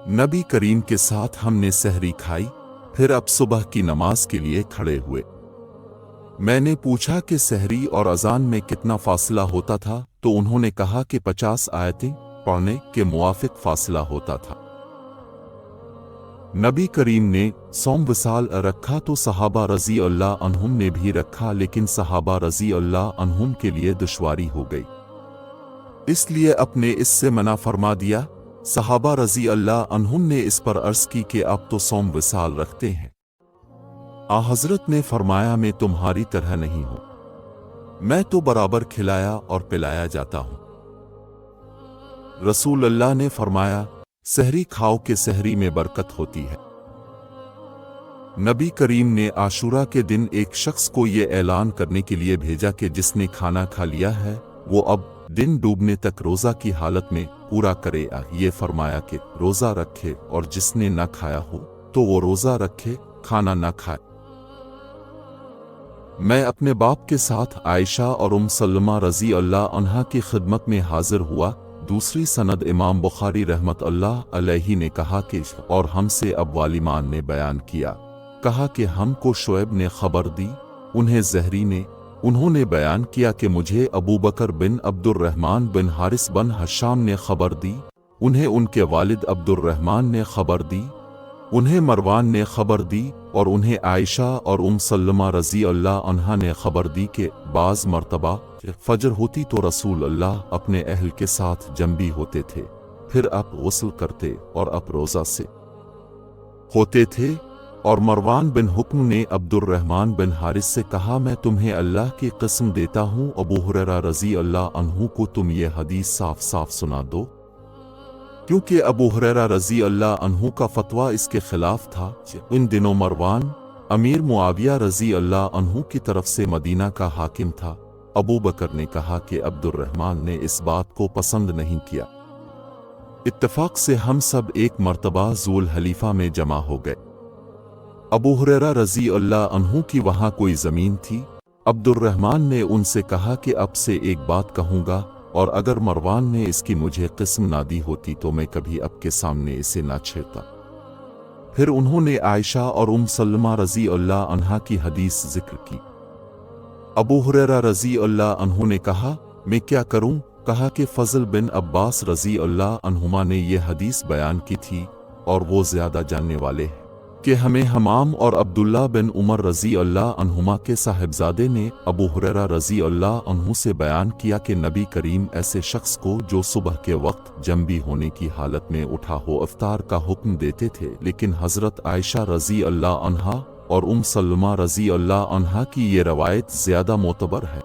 नबी करीम के साथ हमने सहरी खाई, फिर अब सुबह की नमाज के लिए खड़े हुए। मैंने पूछा कि सहरी और अजान में कितना फासला होता था, तो उन्होंने कहा कि 50 आयतें पढ़ने के मुआफिक फासला होता था। नबी करीम ने सौम विसाल रखा तो सहाबा रज़ी अल्लाह अन्हुम ने भी रखा, लेकिन सहाबा रज़ी अल्लाह अन्हुम के लिए दुश्वारी हो गई, इसलिए अपने इससे मना फरमा दिया। सहाबा रज़ी अल्लाह अन्हुम ने इस पर अर्ज की कि अब तो सौम विसाल रखते हैं। हज़रत ने फरमाया, मैं तुम्हारी तरह नहीं हूं, मैं तो बराबर खिलाया और पिलाया जाता हूं। रसूल अल्लाह ने फरमाया, सहरी खाओ के सहरी में बरकत होती है। नबी करीम ने आशूरा के दिन एक शख्स को ये ऐलान करने के लिए भेजा कि जिसने खाना खा लिया है वो अब दिन डूबने तक रोजा की हालत में पूरा करे। ये फरमाया कि रोजा रखे, और जिसने न खाया हो तो वो रोजा रखे, खाना न खाए। मैं अपने बाप के साथ आयशा और सलमा रज़ी अल्लाह अन्हा की खिदमत में हाजिर हुआ। दूसरी सनद इमाम बुखारी रहमत अल्लाह अलैहि ने कहा कि और हमसे अब वालिमान ने बयान किया, कहा कि हमको शुएब ने खबर दी, उन्हें ज़हरी ने, उन्होंने बयान किया कि मुझे अबू बकर बिन अब्दुर्रहमान बिन हारिस बिन हशाम ने खबर दी, उन्हें उनके वालिद अब्दुर्रहमान ने खबर दी, उन्हें मरवान ने खबर दी, और उन्हें आयशा और सलमा रज़ी अल्लाह अन्हा ने खबर दी कि बाज़ मर्तबा फजर होती तो रसूल अल्लाह अपने अहल के साथ जंबी होते थे, फिर अब गुस्ल करते और अब रोज़ा से होते थे। और मरवान बिन हुक्म ने अब्दुर्रहमान बिन हारिस से कहा, मैं तुम्हें अल्लाह की कसम देता हूँ, अबू हुरैरा रज़ी अल्लाह अन्हु को तुम ये हदीस साफ साफ सुना दो, क्योंकि अबू हुरैरा रज़ी अल्लाह अन्हु का फतवा इसके खिलाफ था। इन दिनों मरवान अमीर मुआविया रज़ी अल्लाह अन्हु की तरफ से मदीना का हाकिम था। अबू बकर ने कहा कि अब्दुर्रहमान ने इस बात को पसंद नहीं किया। इत्तफाक से हम सब एक मर्तबा ज़ुल हलीफा में जमा हो गए। अबू हुरैरा रज़ी अल्लाह अन्हु की वहां कोई ज़मीन थी। अब्दुर्रहमान ने उनसे कहा कि अब से एक बात कहूँगा, और अगर मरवान ने इसकी मुझे किस्म ना दी होती तो मैं कभी अब के सामने इसे ना छेड़ता। फिर उन्होंने आयशा और सलमा रज़ी अल्लाह अन्हा की हदीस जिक्र की। अबू हुरैरा रज़ी अल्लाह अन्हु ने कहा, मैं क्या करूं? कहा कि फजल बिन अब्बास रज़ी अल्लाह अन्हुमा ने यह हदीस बयान की थी, और वो ज़्यादा जानने वाले हैं कि हमें हमाम और अब्दुल्ला बिन उमर रज़ी अल्लाह अन्हुमा के साहिबजादे ने अबू हुरैरा रज़ी अल्लाह अन्हु से बयान किया कि नबी करीम ऐसे शख्स को जो सुबह के वक्त जंबी होने की हालत में उठा हो इफ्तार का हुक्म देते थे, लेकिन हज़रत आयशा रज़ी अल्लाह अन्हा और सलमा रज़ी अल्लाह अन्हा की ये रवायत ज़्यादा मोतबर है।